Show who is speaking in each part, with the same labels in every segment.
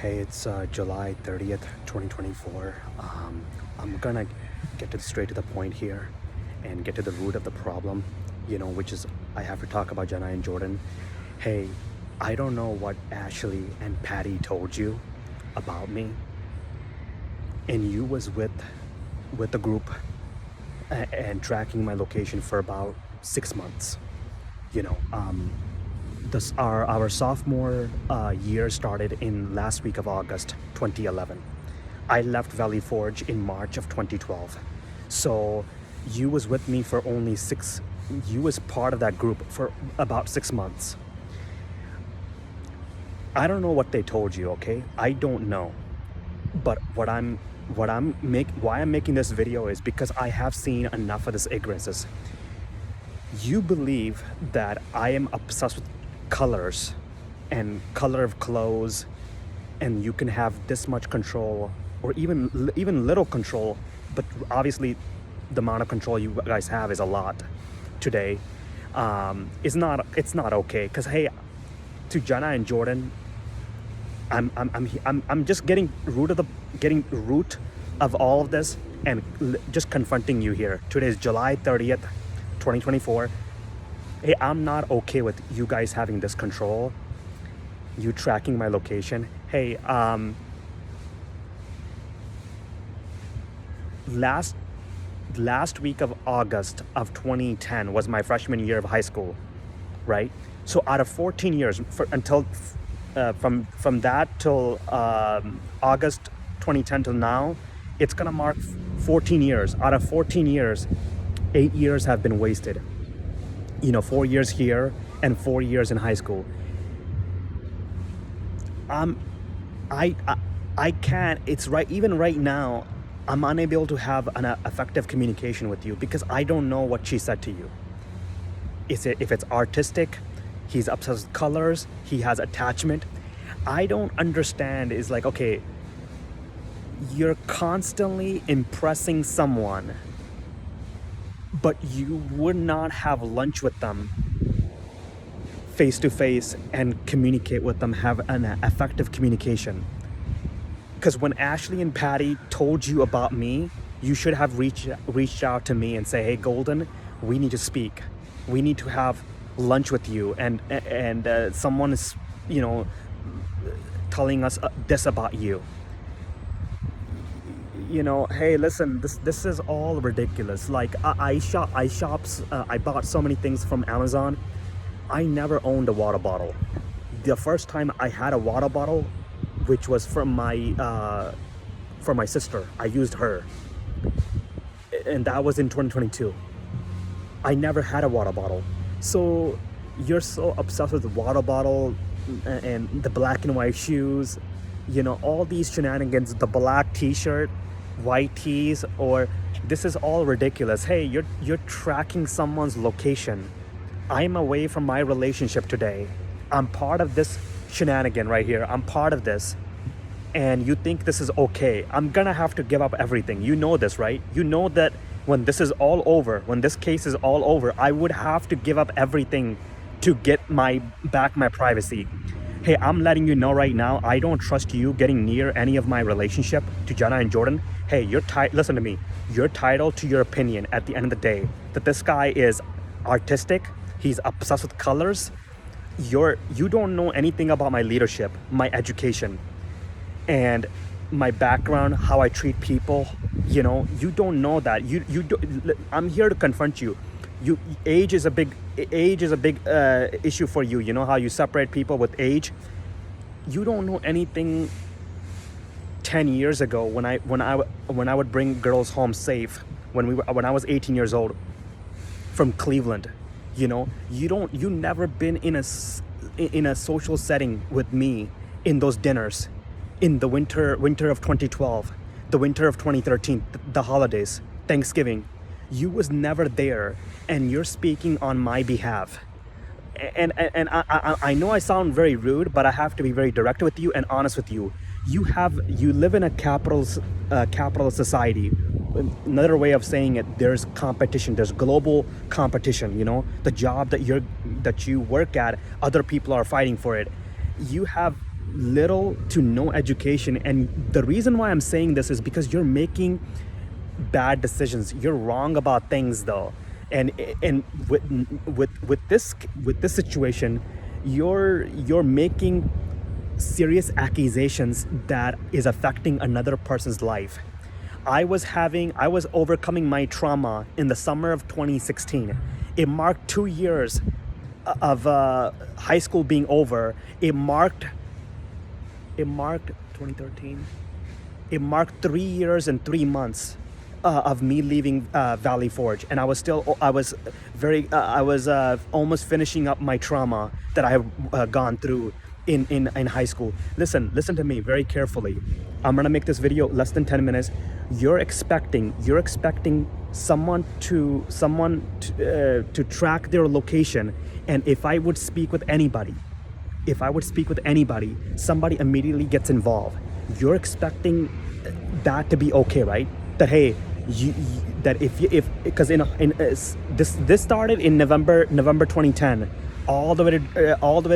Speaker 1: Hey, it's July 30th, 2024. I'm gonna straight to the point here and get to the root of the problem, which is I have to talk about Jenna and Jordan. Hey, I don't know what Ashley and Patty told you about me. And you was with the group and tracking my location for about 6 months. You know, our sophomore year started in last week of August 2011. I left Valley Forge in March of 2012. So you was with me for only you was part of that group for about 6 months. I don't know what they told you, okay? I don't know. But why I'm making this video is because I have seen enough of this ignorance. You believe that I am obsessed with colors and color of clothes, and you can have this much control or even little control, but obviously the amount of control you guys have is a lot today. It's not okay, because hey, to Jenna and Jordan, I'm just getting root of all of this and just confronting you here. Today is July 30th, 2024. Hey, I'm not okay with you guys having this control, you tracking my location. Hey, last week of August of 2010 was my freshman year of high school, right? So out of 14 years, from that till August 2010 till now, it's gonna mark 14 years. Out of 14 years, 8 years have been wasted. 4 years here and 4 years in high school. I can't. It's right. Even right now, I'm unable to have an effective communication with you because I don't know what she said to you. If it's artistic, he's obsessed with colors, he has attachment. I don't understand. Is like, okay, you're constantly impressing someone, but you would not have lunch with them face to face and communicate with them, have an effective communication. Because when Ashley and Patty told you about me, you should have reached out to me and say, hey, Golden, we need to speak. We need to have lunch with you. And someone is, telling us this about you. Hey, listen, this is all ridiculous. Like I bought so many things from Amazon. I never owned a water bottle. The first time I had a water bottle, which was for my sister, I used her, and that was in 2022. I never had a water bottle. So you're so obsessed with the water bottle and the black and white shoes, all these shenanigans, the black t-shirt, white tees, or this is all ridiculous. Hey, you're tracking someone's location. I'm away from my relationship today. I'm part of this shenanigan right here. I'm part of this, and you think this is okay. I'm gonna have to give up everything. You know this, right? You know that when this is all over, when this case is all over, I would have to give up everything to get back my privacy. Hey, I'm letting you know right now, I don't trust you getting near any of my relationship to Jenna and Jordan. Hey, listen to me. You're entitled to your opinion at the end of the day, that this guy is artistic, he's obsessed with colors. You don't know anything about my leadership, my education, and my background, how I treat people. You don't know that. I'm here to confront you. Age is a big issue for you. You know how you separate people with age. You don't know anything. 10 years ago, when I would bring girls home safe, when I was 18 years old from Cleveland, you never been in a social setting with me in those dinners in the winter of 2012, the winter of 2013, the holidays, Thanksgiving. You was never there, and you're speaking on my behalf. And I know I sound very rude, but I have to be very direct with you and honest with you. You live in a capitalist society. Another way of saying it, there's competition, there's global competition. The job that you work at, other people are fighting for it. You have little to no education. And the reason why I'm saying this is because you're making bad decisions. You're wrong about things though. And with this situation, you're making serious accusations that is affecting another person's life. I was overcoming my trauma in the summer of 2016. It marked 2 years of high school being over. It marked 2013. It marked 3 years and 3 months of me leaving Valley Forge, and I was almost finishing up my trauma that I have gone through in high school. Listen to me very carefully. I'm gonna make this video less than 10 minutes. You're expecting someone to track their location, and if I would speak with anybody, somebody immediately gets involved. You're expecting that to be okay, right? That hey, that if because this started in November 2010, all the way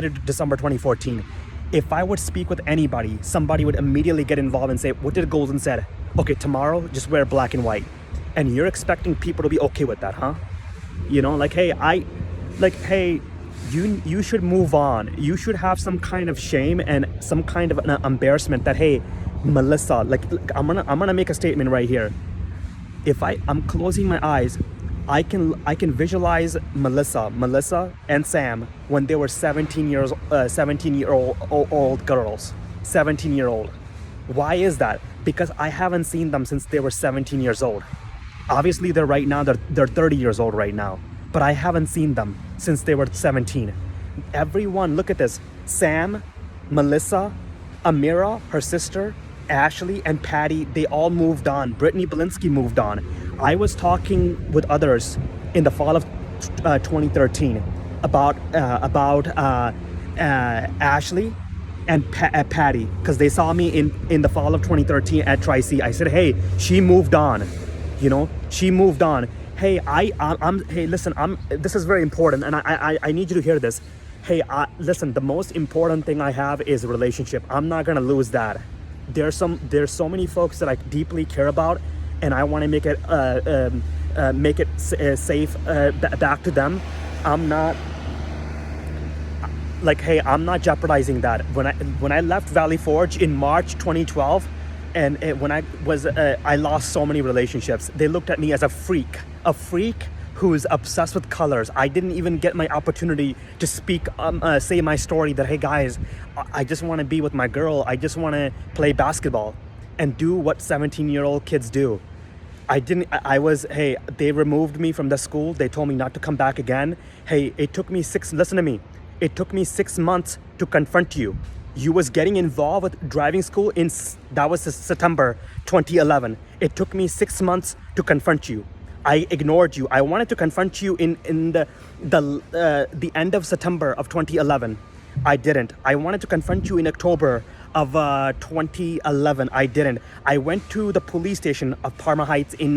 Speaker 1: to December 2014. If I would speak with anybody, somebody would immediately get involved and say, "What did Golden said? Okay, tomorrow just wear black and white." And you're expecting people to be okay with that, huh? Hey, you should move on. You should have some kind of shame and some kind of an embarrassment that hey, Melissa, I'm gonna make a statement right here. If I'm closing my eyes, I can visualize Melissa and Sam when they were 17-year-old girls, 17-year-old. Why is that? Because I haven't seen them since they were 17 years old. Obviously, they're 30 years old right now, but I haven't seen them since they were 17. Everyone, look at this: Sam, Melissa, Amira, her sister, Ashley, and Patty, they all moved on. Brittany Belinsky moved on. I was talking with others in the fall of 2013 about Ashley and Patty, because they saw me in the fall of 2013 at Tri-C. I said, hey, she moved on. She moved on. Hey, hey, listen, this is very important, and I need you to hear this. Hey, listen, the most important thing I have is a relationship. I'm not gonna lose that. There's so many folks that I deeply care about, and I want to make it safe back to them. I'm not jeopardizing that. When I left Valley Forge in March 2012, and I lost so many relationships. They looked at me as a freak who's obsessed with colors. I didn't even get my opportunity to speak, say my story that, hey guys, I just want to be with my girl. I just want to play basketball and do what 17-year-old kids do. They removed me from the school. They told me not to come back again. Hey, listen to me. It took me 6 months to confront you. You was getting involved with driving school that was September 2011. It took me 6 months to confront you. I ignored you. I wanted to confront you in the end of September of 2011. I didn't. I wanted to confront you in October of 2011. I didn't. I went to the police station of Parma Heights in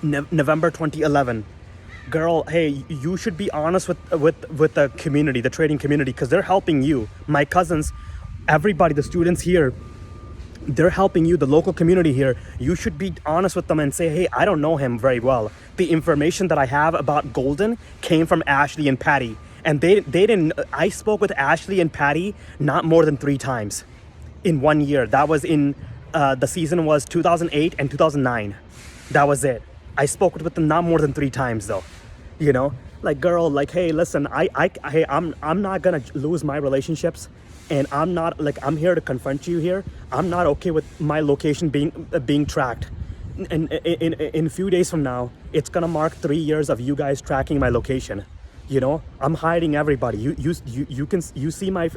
Speaker 1: November 2011. Girl, hey, you should be honest with the community, the trading community, because they're helping you. My cousins, everybody, the students here, they're helping you, the local community here. You should be honest with them and say, hey, I don't know him very well. The information that I have about Golden came from Ashley and Patty. And they didn't, I spoke with Ashley and Patty not more than 3 times in 1 year. That was the season was 2008 and 2009. That was it. I spoke with them not more than 3 times though. Girl, hey, listen, I'm not gonna lose my relationships, and I'm here to confront you here. I'm not okay with my location being tracked. And in a few days from now, it's gonna mark 3 years of you guys tracking my location. I'm hiding everybody. You see my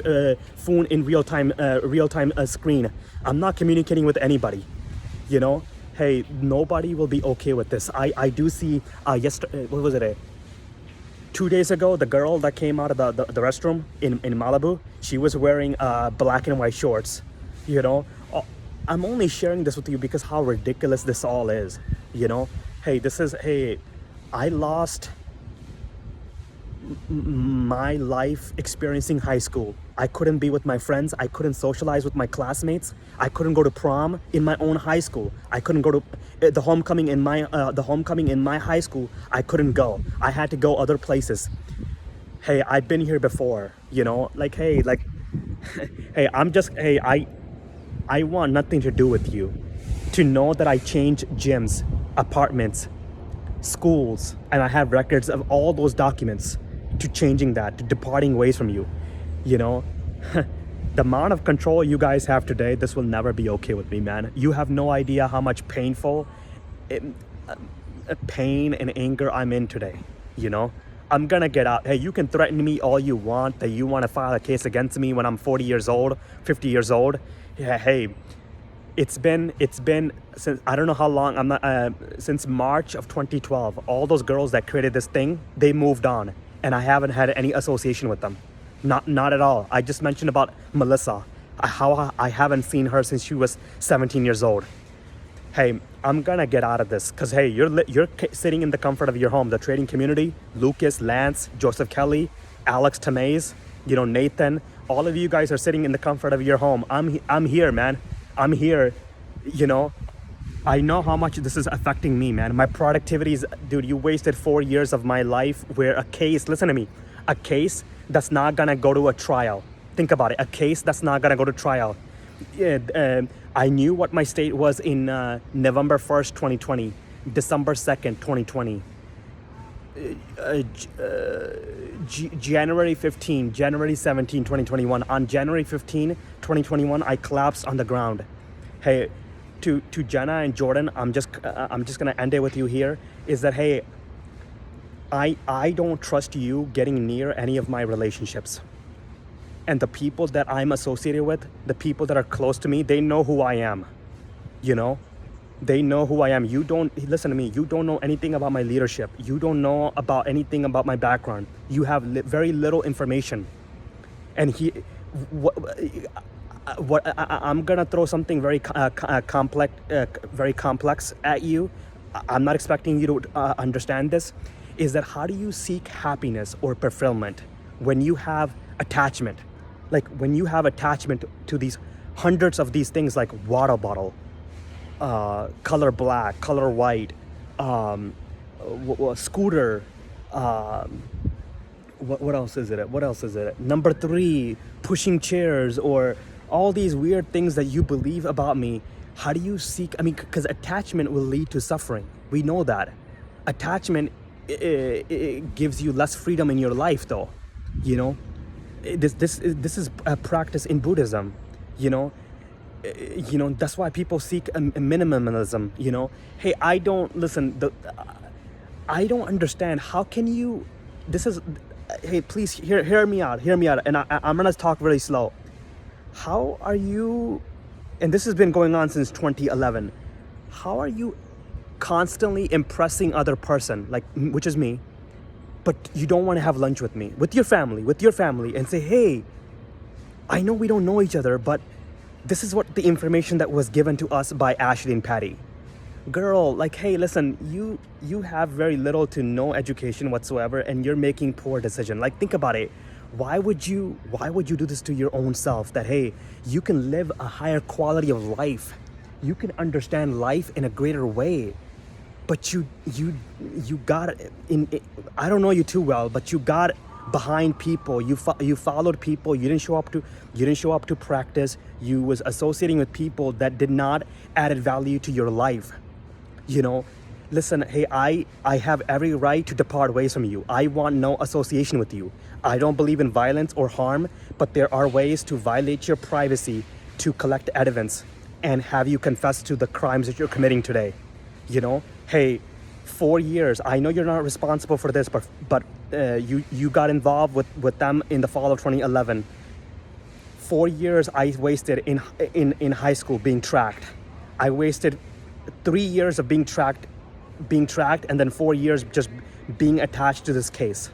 Speaker 1: phone in real time screen. I'm not communicating with anybody. Hey, nobody will be okay with this. I do see yesterday, what was it? 2 days ago, the girl that came out of the restroom in Malibu, she was wearing black and white shorts. I'm only sharing this with you because how ridiculous this all is. Hey, I lost my life experiencing high school. I couldn't be with my friends. I couldn't socialize with my classmates. I couldn't go to prom in my own high school. I couldn't go to the homecoming in my high school. I couldn't go. I had to go other places. Hey, I've been here before, you know, like, hey, like, hey, I want nothing to do with you. To know that I changed gyms, apartments, schools, and I have records of all those documents, to changing that, to departing ways from you, you know. The amount of control you guys have today, this will never be okay with me, man. You have no idea how much pain and anger I'm in today, you know. I'm gonna get out. Hey, you can threaten me all you want, that you want to file a case against me when I'm 40 years old, 50 years old. Yeah, hey, it's been since, I don't know how long, since March of 2012. All those girls that created this thing, they moved on, and I haven't had any association with them. Not at all. I just mentioned about Melissa, how I haven't seen her since she was 17 years old. Hey, I'm gonna get out of this, because hey, you're sitting in the comfort of your home. The trading community, Lucas, Lance, Joseph Kelly, Alex Tamez, you know, Nathan, all of you guys are sitting in the comfort of your home. I'm here, man. I'm here, you know. I know how much this is affecting me, man. My productivity is, dude, you wasted 4 years of my life where a case, listen to me, a case that's not gonna go to a trial. Think about it, a case that's not gonna go to trial. I knew what my state was in November 1st, 2020, December 2nd, 2020, January 15, January 17, 2021. On January 15, 2021, I collapsed on the ground. Hey, to Jenna and Jordan, I'm just gonna end it with you here, is that, hey, I don't trust you getting near any of my relationships. And the people that I'm associated with, the people that are close to me, they know who I am, you know? They know who I am. You don't, listen to me, you don't know anything about my leadership. You don't know about anything about my background. You have very little information. And I'm gonna throw something very complex at you. I'm not expecting you to understand this. Is that, how do you seek happiness or fulfillment when you have attachment? Like, when you have attachment to these hundreds of these things, like water bottle, color black, color white, scooter, what else is it? Number 3, pushing chairs, or all these weird things that you believe about me. How do you seek, I mean, because attachment will lead to suffering. We know that. Attachment, it gives you less freedom in your life, though, you know. This is a practice in Buddhism, you know. That's why people seek a minimalism, you know. Hey, I don't understand, how can you, hey, please hear me out, and I'm gonna talk really slow. How are you, and this has been going on since 2011, how are you constantly impressing other person, like, which is me, but you don't want to have lunch with me, with your family, and say, hey, I know we don't know each other, but this is what the information that was given to us by Ashley and Patty. Girl, like, hey, listen, you have very little to no education whatsoever, and you're making poor decision. Like, think about it. Why would you do this to your own self? That, hey, you can live a higher quality of life. You can understand life in a greater way. But you got it. I don't know you too well, but you got behind people. You followed people. You didn't show up to practice. You was associating with people that did not add value to your life. You know, listen, hey, I have every right to depart ways from you. I want no association with you. I don't believe in violence or harm, but there are ways to violate your privacy, to collect evidence, and have you confess to the crimes that you're committing today. You know, hey, 4 years, I know you're not responsible for this, but you got involved with them in the fall of 2011. 4 years I wasted in high school being tracked. I wasted 3 years of being tracked, and then 4 years just being attached to this case.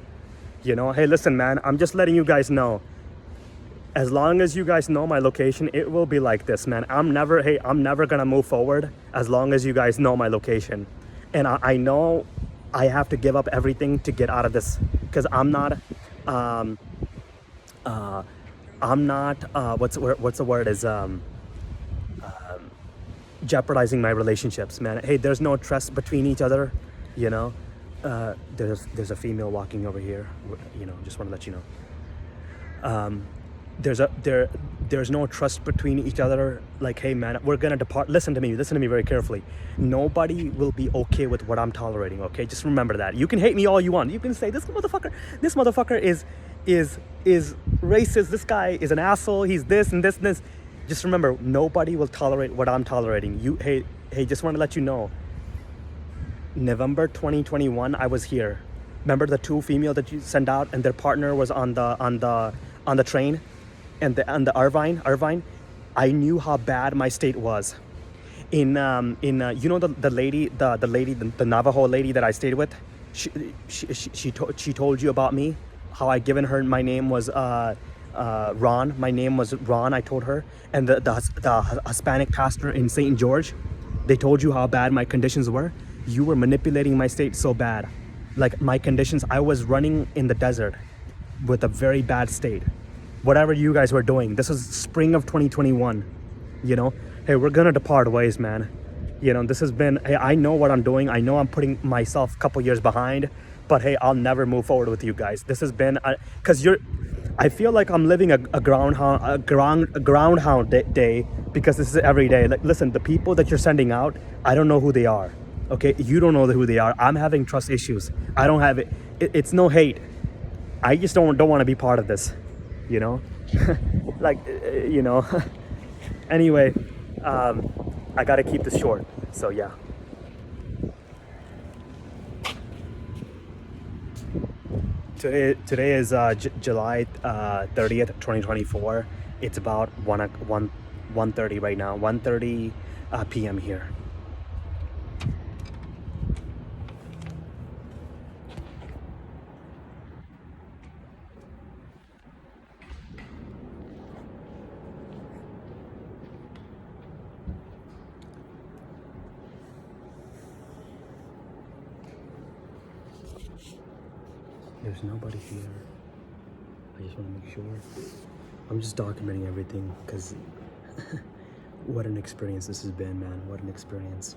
Speaker 1: You know, hey, listen, man, I'm just letting you guys know. As long as you guys know my location, it will be like this, man. I'm never gonna move forward as long as you guys know my location. And I know I have to give up everything to get out of this, because because um, I'm not what's the word is jeopardizing my relationships, man. Hey, there's no trust between each other, you know. There's a female walking over here, you know. Just want to let you know. There's no trust between each other. Like, hey man, we're gonna depart. Listen to me very carefully. Nobody will be okay with what I'm tolerating, okay? Just remember that. You can hate me all you want. You can say this motherfucker is racist, this guy is an asshole, he's this and this and this. Just remember, nobody will tolerate what I'm tolerating. Hey, just want to let you know, November 2021 I was here. Remember the two female that you sent out and their partner was on the train, and the Irvine. I knew how bad my state was. In you know the lady, the Navajo lady that I stayed with, she told you about me, how I given her my name was Ron. My name was Ron, I told her. And the Hispanic pastor in St. George, they told you how bad my conditions were. You were manipulating my state so bad. Like my conditions, I was running in the desert with a very bad state. Whatever you guys were doing, this is spring of 2021, you know. Hey, we're gonna depart ways, man. You know, this has been, hey, I know what I'm doing. I know I'm putting myself a couple years behind, but hey, I'll never move forward with you guys. This has been, because I feel like I'm living a groundhound day, because this is every day. Like, listen, the people that you're sending out, I don't know who they are. Okay, you don't know who they are. I'm having trust issues. I don't have it. It's no hate. I just don't want to be part of this, you know. Like, you know. Anyway, I gotta keep this short. So yeah. Today is July 30th, 2024. It's about 1:30 right now. 1:30 p.m. here. There's nobody here. I just want to make sure. I'm just documenting everything because what an experience this has been, man. What an experience.